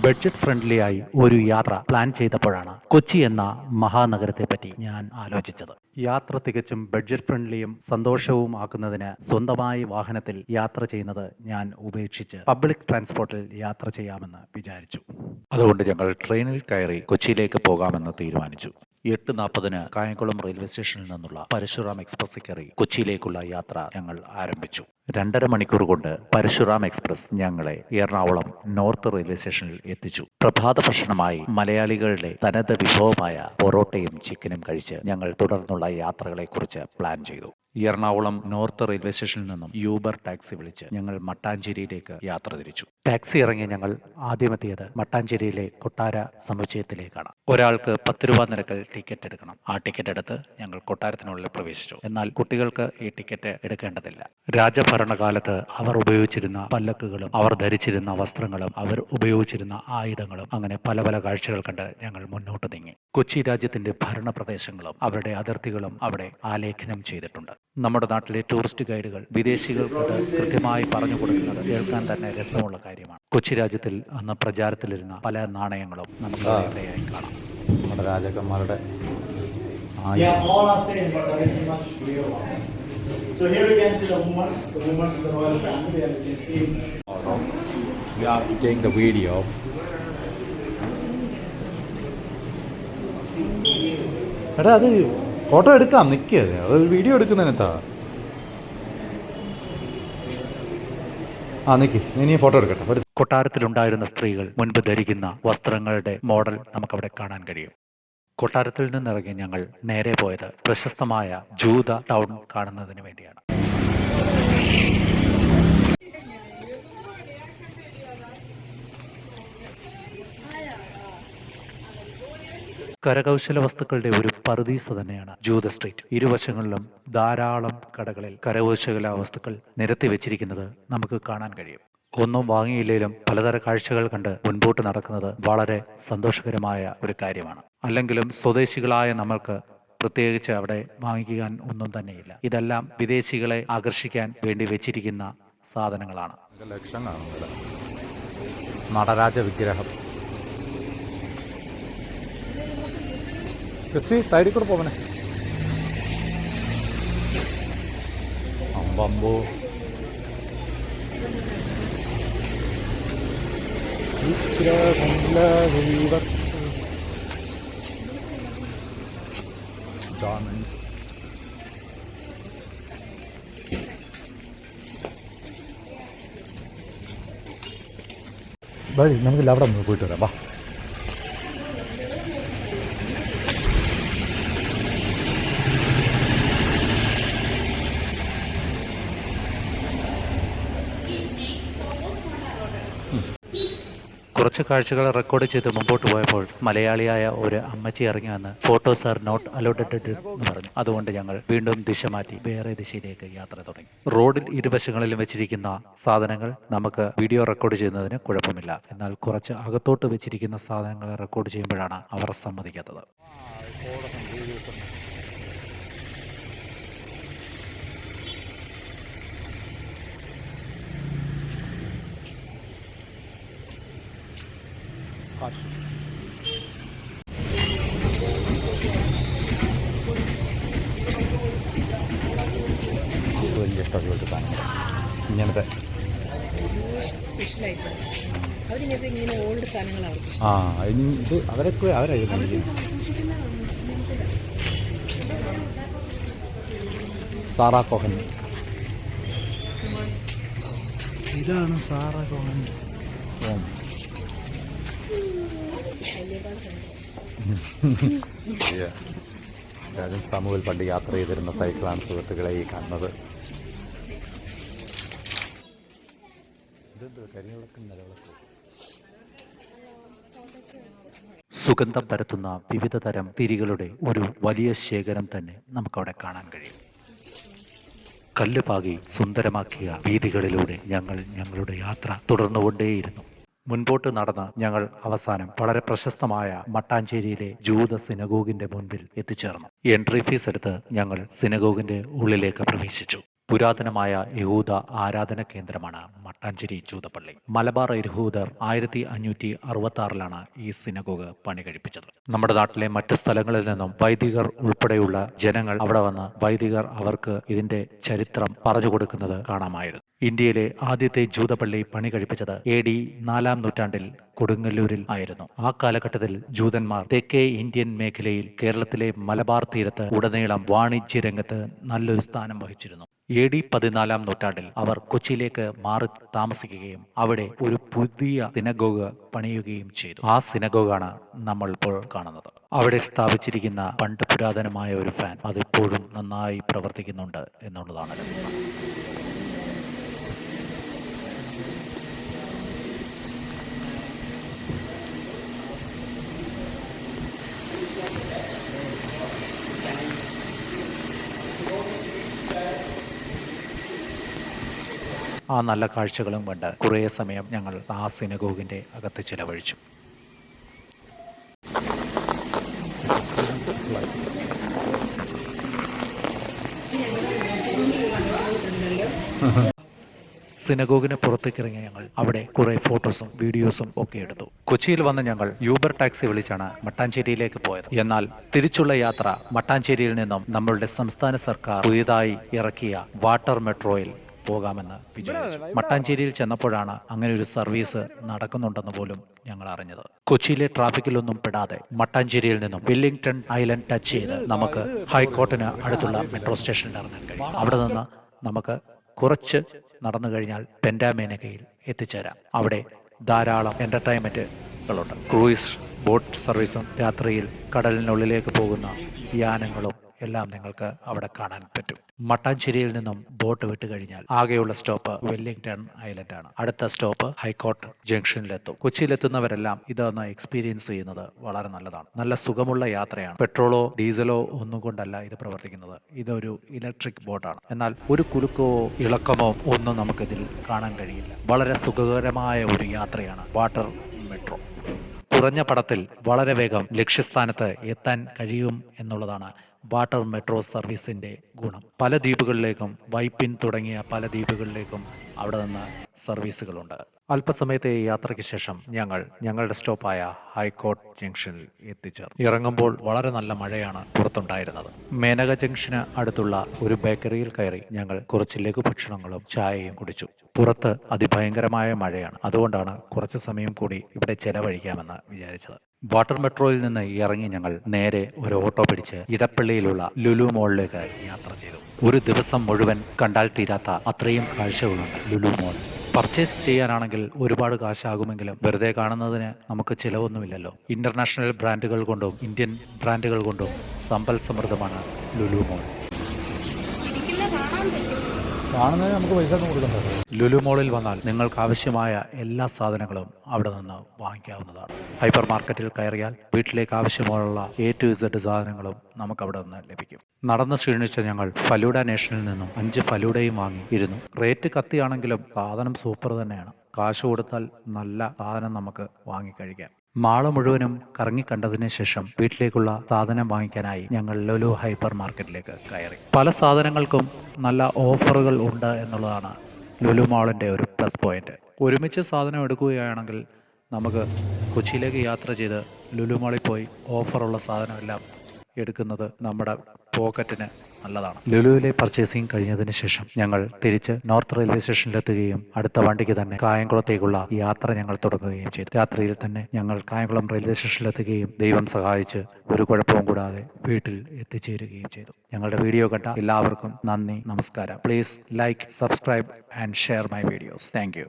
Budget friendly ആയി ഒരു യാത്ര പ്ലാൻ ചെയ്തപ്പോഴാണ് കൊച്ചി എന്ന മഹാനഗരത്തെപ്പറ്റി ഞാൻ ആലോചിച്ചത്. യാത്ര തികച്ചും ബഡ്ജറ്റ് ഫ്രണ്ട്ലിയും സന്തോഷവും ആക്കുന്നതിന് സ്വന്തമായി വാഹനത്തിൽ യാത്ര ചെയ്യുന്നത് ഞാൻ ഉപേക്ഷിച്ച് പബ്ലിക് ട്രാൻസ്പോർട്ടിൽ യാത്ര ചെയ്യാമെന്ന് വിചാരിച്ചു. അതുകൊണ്ട് ഞങ്ങൾ ട്രെയിനിൽ കയറി കൊച്ചിയിലേക്ക് പോകാമെന്ന് തീരുമാനിച്ചു. 8:40 കായംകുളം റെയിൽവേ സ്റ്റേഷനിൽ നിന്നുള്ള പരശുറാം എക്സ്പ്രസ് കയറി കൊച്ചിയിലേക്കുള്ള യാത്ര ഞങ്ങൾ ആരംഭിച്ചു. 2.5 മണിക്കൂർ കൊണ്ട് പരശുറാം എക്സ്പ്രസ് ഞങ്ങളെ എറണാകുളം നോർത്ത് റെയിൽവേ സ്റ്റേഷനിൽ എത്തിച്ചു. പ്രഭാത ഭക്ഷണമായി മലയാളികളുടെ തനത് വിഭവമായ പൊറോട്ടയും ചിക്കനും കഴിച്ച് ഞങ്ങൾ തുടർന്നുള്ള യാത്രകളെക്കുറിച്ച് പ്ലാൻ ചെയ്തു. എറണാകുളം നോർത്ത് റെയിൽവേ സ്റ്റേഷനിൽ നിന്നും യൂബർ ടാക്സി വിളിച്ച് ഞങ്ങൾ മട്ടാഞ്ചേരിയിലേക്ക് യാത്ര തിരിച്ചു. ടാക്സി ഇറങ്ങി ഞങ്ങൾ ആദ്യമെത്തിയത് മട്ടാഞ്ചേരിയിലെ കൊട്ടാര സമുച്ചയത്തിലേക്കാണ്. ഒരാൾക്ക് 10 രൂപ നിരക്കിൽ ടിക്കറ്റ് എടുക്കണം. ആ ടിക്കറ്റ് എടുത്ത് ഞങ്ങൾ കൊട്ടാരത്തിനുള്ളിൽ പ്രവേശിച്ചു. എന്നാൽ കുട്ടികൾക്ക് ഈ ടിക്കറ്റ് എടുക്കേണ്ടതില്ല. രാജഭരണകാലത്ത് അവർ ഉപയോഗിച്ചിരുന്ന പല്ലക്കുകളും അവർ ധരിച്ചിരുന്ന വസ്ത്രങ്ങളും അവർ ഉപയോഗിച്ചിരുന്ന ആയുധങ്ങളും അങ്ങനെ പല പല കാഴ്ചകൾ കണ്ട് ഞങ്ങൾ മുന്നോട്ട് നീങ്ങി. കൊച്ചി രാജ്യത്തിന്റെ ഭരണപ്രദേശങ്ങളും അവരുടെ അതിർത്തികളും അവിടെ ആലേഖനം ചെയ്തിട്ടുണ്ട്. നമ്മുടെ നാട്ടിലെ ടൂറിസ്റ്റ് ഗൈഡുകൾ വിദേശികൾക്ക് കൃത്യമായി പറഞ്ഞു കൊടുക്കുന്നത് കേൾക്കാൻ തന്നെ രസമുള്ള കാര്യമാണ്. കൊച്ചി രാജ്യത്തിൽ അന്ന് പ്രചാരത്തിലിരുന്ന പല നാണയങ്ങളും നമുക്ക് ഇവിടെയായി കാണാം. നമ്മുടെ രാജാക്കന്മാരുടെ So here we can see the movements of the royal family, and you can see. We are taking the video. എടാ അത് ഫോട്ടോ എടുക്കാം, നിൽക്കിയത് അത് വീഡിയോ എടുക്കുന്നതിനെത്താ. നിൽക്കി, ഇനി ഫോട്ടോ എടുക്കട്ടെ. കൊട്ടാരത്തിലുണ്ടായിരുന്ന സ്ത്രീകൾ മുൻപ് ധരിക്കുന്ന വസ്ത്രങ്ങളുടെ മോഡൽ നമുക്കവിടെ കാണാൻ കഴിയും. കൊട്ടാരത്തിൽ നിന്നിറങ്ങി ഞങ്ങൾ നേരെ പോയത് പ്രശസ്തമായ ജൂത ടൗൺ കാണുന്നതിന് വേണ്ടിയാണ്. കരകൗശല വസ്തുക്കളുടെ ഒരു പറുദീസ തന്നെയാണ് ജൂത സ്ട്രീറ്റ്. ഇരുവശങ്ങളിലും ധാരാളം കടകളിൽ കരകൗശല വസ്തുക്കൾ നിരത്തി വെച്ചിരിക്കുന്നത് നമുക്ക് കാണാൻ കഴിയും. ഒന്നും വാങ്ങിയില്ലെങ്കിലും പലതര കാഴ്ചകൾ കണ്ട് മുൻപോട്ട് നടക്കുന്നത് വളരെ സന്തോഷകരമായ ഒരു കാര്യമാണ്. അല്ലെങ്കിലും സ്വദേശികളായ നമ്മൾക്ക് പ്രത്യേകിച്ച് അവിടെ വാങ്ങിക്കാൻ ഒന്നും തന്നെയില്ല. ഇതെല്ലാം വിദേശികളെ ആകർഷിക്കാൻ വേണ്ടി വെച്ചിരിക്കുന്ന സാധനങ്ങളാണ്. നടരാജ വിഗ്രഹം സൈഡിൽ കൂടെ പോവണേ. അമ്പമ്പോ നമുക്ക് അവിടെ പോയിട്ട് വരാം. വാ. കുറച്ച് കാഴ്ചകൾ റെക്കോർഡ് ചെയ്ത് മുമ്പോട്ട് പോയപ്പോൾ മലയാളിയായ ഒരു അമ്മച്ചി ഇറങ്ങി വന്ന് ഫോട്ടോസ് ആർ നോട്ട് അലോട്ടഡ് എന്ന് പറഞ്ഞു. അതുകൊണ്ട് ഞങ്ങൾ വീണ്ടും ദിശ മാറ്റി വേറെ ദിശയിലേക്ക് യാത്ര തുടങ്ങി. റോഡിൽ ഇരുവശങ്ങളിലും വെച്ചിരിക്കുന്ന സാധനങ്ങൾ നമുക്ക് വീഡിയോ റെക്കോർഡ് ചെയ്യുന്നതിന് കുഴപ്പമില്ല. എന്നാൽ കുറച്ച് അകത്തോട്ട് വെച്ചിരിക്കുന്ന സാധനങ്ങൾ റെക്കോർഡ് ചെയ്യുമ്പോഴാണ് അവർ സമ്മതിക്കാത്തത്. വലിയ ഇഷ്ടമുള്ള സാധനം ഇങ്ങനത്തെ ഇത് അവരൊക്കെ അവരായിരുന്നു. സാറാ കോഹൻ, ഇതാണ് സാറാ കോഹൻ. രാജൻ സാമുവൽ പണ്ട് യാത്ര ചെയ്തിരുന്ന സൈക്കിളാണ് സുഹൃത്തുക്കളെ ഈ കാണുന്നത്. സുഗന്ധം പരത്തുന്ന വിവിധ തരം തിരികളുടെ ഒരു വലിയ ശേഖരം തന്നെ നമുക്കവിടെ കാണാൻ കഴിയും. കല്ലുപാകി സുന്ദരമാക്കിയ വീഥികളിലൂടെ ഞങ്ങൾ ഞങ്ങളുടെ യാത്ര തുടർന്നുകൊണ്ടേയിരുന്നു. മുൻപോട്ട് നടന്ന് ഞങ്ങൾ അവസാനം വളരെ പ്രശസ്തമായ മട്ടാഞ്ചേരിയിലെ ജൂത സിനഗോഗിന്റെ മുൻപിൽ എത്തിച്ചേർന്നു. എൻട്രി ഫീസ് എടുത്ത് ഞങ്ങൾ സിനഗോഗിന്റെ ഉള്ളിലേക്ക് പ്രവേശിച്ചു. പുരാതനമായ യഹൂദ ആരാധന കേന്ദ്രമാണ് മട്ടാഞ്ചേരി ജൂതപ്പള്ളി. മലബാർ യഹൂദർ 1566 ഈ സിനഗോഗ് പണി കഴിപ്പിച്ചത്. നമ്മുടെ നാട്ടിലെ മറ്റ് സ്ഥലങ്ങളിൽ നിന്നും വൈദികർ ഉൾപ്പെടെയുള്ള ജനങ്ങൾ അവിടെ വന്ന് വൈദികർ അവർക്ക് ഇതിന്റെ ചരിത്രം പറഞ്ഞു കൊടുക്കുന്നത് കാണാമായിരുന്നു. ഇന്ത്യയിലെ ആദ്യത്തെ ജൂതപ്പള്ളി പണി കഴിപ്പിച്ചത് AD 4-ാം നൂറ്റാണ്ടിൽ കൊടുങ്ങല്ലൂരിൽ ആയിരുന്നു. ആ കാലഘട്ടത്തിൽ ജൂതന്മാർ തെക്കേ ഇന്ത്യൻ മേഖലയിൽ കേരളത്തിലെ മലബാർ തീരത്ത് ഉടനീളം വാണിജ്യ രംഗത്ത് നല്ലൊരു സ്ഥാനം വഹിച്ചിരുന്നു. AD 14-ാം നൂറ്റാണ്ടിൽ അവർ കൊച്ചിയിലേക്ക് മാറി താമസിക്കുകയും അവിടെ ഒരു പുതിയ സിനഗോഗ് പണിയുകയും ചെയ്തു. ആ സിനഗോഗാണ് നമ്മൾ ഇപ്പോൾ കാണുന്നത്. അവിടെ സ്ഥാപിച്ചിരിക്കുന്ന പണ്ട് പുരാതനമായ ഒരു ഫാൻ അതിപ്പോഴും നന്നായി പ്രവർത്തിക്കുന്നുണ്ട് എന്നുള്ളതാണ് രസം. ആ നല്ല കാഴ്ചകളും കണ്ട് കുറേ സമയം ഞങ്ങൾ ആ സിനഗോഗിന്റെ അകത്ത് ചിലവഴിച്ചു. സിനഗോഗിന് പുറത്തേക്കിറങ്ങിയ ഞങ്ങൾ അവിടെ കുറെ ഫോട്ടോസും വീഡിയോസും ഒക്കെ എടുത്തു. കൊച്ചിയിൽ വന്ന് ഞങ്ങൾ യൂബർ ടാക്സി വിളിച്ചാണ് മട്ടാഞ്ചേരിയിലേക്ക് പോയത്. എന്നാൽ തിരിച്ചുള്ള യാത്ര മട്ടാഞ്ചേരിയിൽ നിന്നും നമ്മളുടെ സംസ്ഥാന സർക്കാർ പുതിയതായി ഇറക്കിയ വാട്ടർ മെട്രോയിൽ പോകാമെന്ന് വിചാരിച്ചു. മട്ടാഞ്ചേരിയിൽ ചെന്നപ്പോഴാണ് അങ്ങനെ ഒരു സർവീസ് നടക്കുന്നുണ്ടെന്ന് പോലും ഞങ്ങൾ അറിഞ്ഞത്. കൊച്ചിയിലെ ട്രാഫിക്കിലൊന്നും പെടാതെ മട്ടാഞ്ചേരിയിൽ നിന്നും വെല്ലിംഗ്ടൺ ഐലൻഡ് ടച്ച് ചെയ്ത് നമുക്ക് ഹൈക്കോർട്ടിന് അടുത്തുള്ള മെട്രോ സ്റ്റേഷനിൽ ഇറങ്ങാൻ കഴിയും. അവിടെ നിന്ന് നമുക്ക് കുറച്ച് നടന്നു കഴിഞ്ഞാൽ പെൻഡാമേനകയിൽ എത്തിച്ചേരാം. അവിടെ ധാരാളം എന്റർടൈൻമെന്റുകളുണ്ട്. ക്രൂയിസ് ബോട്ട് സർവീസും രാത്രിയിൽ കടലിനുള്ളിലേക്ക് പോകുന്ന യാനങ്ങളും എല്ലാം നിങ്ങൾക്ക് അവിടെ കാണാൻ പറ്റും. മട്ടാഞ്ചേരിയിൽ നിന്നും ബോട്ട് വിട്ട് കഴിഞ്ഞാൽ ആകെയുള്ള സ്റ്റോപ്പ് വെല്ലിംഗ്ടൺ ഐലൻഡ് ആണ്. അടുത്ത സ്റ്റോപ്പ് ഹൈക്കോർട്ട് ജംഗ്ഷനിലെത്തും. കൊച്ചിയിലെത്തുന്നവരെല്ലാം ഇതൊന്ന് എക്സ്പീരിയൻസ് ചെയ്യുന്നത് വളരെ നല്ലതാണ്. നല്ല സുഖമുള്ള യാത്രയാണ്. പെട്രോളോ ഡീസലോ ഒന്നും കൊണ്ടല്ല ഇത് പ്രവർത്തിക്കുന്നത്. ഇതൊരു ഇലക്ട്രിക് ബോട്ടാണ്. എന്നാൽ ഒരു കുലുക്കോ ഇളക്കമോ ഒന്നും നമുക്കിതിൽ കാണാൻ കഴിയില്ല. വളരെ സുഖകരമായ ഒരു യാത്രയാണ് വാട്ടർ മെട്രോ. കുറഞ്ഞ പണത്തിൽ വളരെ വേഗം ലക്ഷ്യസ്ഥാനത്ത് എത്താൻ കഴിയും എന്നുള്ളതാണ് വാട്ടർ മെട്രോ സർവീസിന്റെ ഗുണം. പല ദ്വീപുകളിലേക്കും വൈപ്പിൻ തുടങ്ങിയ പല ദ്വീപുകളിലേക്കും അവിടെ നിന്ന് സർവീസുകളുണ്ട്. അല്പസമയത്തെ യാത്രയ്ക്ക് ശേഷം ഞങ്ങൾ ഞങ്ങളുടെ സ്റ്റോപ്പായ ഹൈക്കോർട്ട് ജംഗ്ഷനിൽ എത്തിച്ചേർന്നു. ഇറങ്ങുമ്പോൾ വളരെ നല്ല മഴയാണ് പുറത്തുണ്ടായിരുന്നത്. മേനക ജംഗ്ഷന് അടുത്തുള്ള ഒരു ബേക്കറിയിൽ കയറി ഞങ്ങൾ കുറച്ച് ലഘുഭക്ഷണങ്ങളും ചായയും കുടിച്ചു. പുറത്ത് അതിഭയങ്കരമായ മഴയാണ്. അതുകൊണ്ടാണ് കുറച്ച് സമയം കൂടി ഇവിടെ ചെലവഴിക്കാമെന്ന് വിചാരിച്ചത്. വാട്ടർ മെട്രോയിൽ നിന്ന് ഇറങ്ങി ഞങ്ങൾ നേരെ ഒരു ഓട്ടോ പിടിച്ച് ഇടപ്പള്ളിയിലുള്ള ലുലു മോളിലേക്ക് യാത്ര ചെയ്തു. ഒരു ദിവസം മുഴുവൻ കണ്ടാൽ തീരാത്ത അത്രയും കാഴ്ചകളുണ്ട് ലുലു മോൾ. പർച്ചേസ് ചെയ്യാനാണെങ്കിൽ ഒരുപാട് കാശാകുമെങ്കിലും വെറുതെ കാണുന്നതിന് നമുക്ക് ചിലവൊന്നുമില്ലല്ലോ. ഇന്റർനാഷണൽ ബ്രാൻഡുകൾ കൊണ്ടും ഇന്ത്യൻ ബ്രാൻഡുകൾ കൊണ്ടും സമ്പൽ സമൃദ്ധമാണ് ലുലു മോൾ. കാണുന്നതിന് നമുക്ക് പൈസ ഒന്നും കൊടുക്കണ്ടല്ലോ. ലുലു മോളിൽ വന്നാൽ നിങ്ങൾക്ക് ആവശ്യമായ എല്ലാ സാധനങ്ങളും അവിടെ നിന്ന് വാങ്ങിക്കാവുന്നതാണ്. ഹൈപ്പർ മാർക്കറ്റിൽ കയറിയാൽ വീട്ടിലേക്ക് ആവശ്യമുള്ള A to Z സാധനങ്ങളും നമുക്ക് അവിടെ നിന്ന് ലഭിക്കും. നടന്ന് ക്ഷീണിച്ച ഞങ്ങൾ ഫലൂഡ നേഷനിൽ നിന്നും 5 ഫലൂഡയും വാങ്ങിയിരുന്നു. റേറ്റ് കത്തിയാണെങ്കിലും സാധനം സൂപ്പർ തന്നെയാണ്. കാശ് കൊടുത്താൽ നല്ല സാധനം നമുക്ക് വാങ്ങിക്കഴിക്കാം. മാള് മുഴുവനും കറങ്ങിക്കണ്ടതിന് ശേഷം വീട്ടിലേക്കുള്ള സാധനം വാങ്ങിക്കാനായി ഞങ്ങൾ ലുലു ഹൈപ്പർ മാർക്കറ്റിലേക്ക് കയറി. പല സാധനങ്ങൾക്കും നല്ല ഓഫറുകൾ ഉണ്ട് എന്നുള്ളതാണ് ലുലു മാളിൻ്റെ ഒരു പ്ലസ് പോയിന്റ്. ഒരുമിച്ച് സാധനം എടുക്കുകയാണെങ്കിൽ നമുക്ക് കൊച്ചിയിലേക്ക് യാത്ര ചെയ്ത് ലുലു മാളിൽ പോയി ഓഫറുള്ള സാധനമെല്ലാം എടുക്കുന്നത് നമ്മുടെ പോക്കറ്റിന് നല്ലതാണ്. ലുലുവിലെ പർച്ചേസിംഗ് കഴിഞ്ഞതിന് ശേഷം ഞങ്ങൾ തിരിച്ച് നോർത്ത് റെയിൽവേ സ്റ്റേഷനിലെത്തുകയും അടുത്ത വണ്ടിക്ക് തന്നെ കായംകുളത്തേക്കുള്ള യാത്ര ഞങ്ങൾ തുടങ്ങുകയും ചെയ്തു. രാത്രിയിൽ തന്നെ ഞങ്ങൾ കായംകുളം റെയിൽവേ സ്റ്റേഷനിലെത്തുകയും ദൈവം സഹായിച്ച് ഒരു കുഴപ്പവും കൂടാതെ വീട്ടിൽ എത്തിച്ചേരുകയും ചെയ്തു. ഞങ്ങളുടെ വീഡിയോ കണ്ട എല്ലാവർക്കും നന്ദി, നമസ്കാരം. Please like, subscribe and share my videos. Thank you.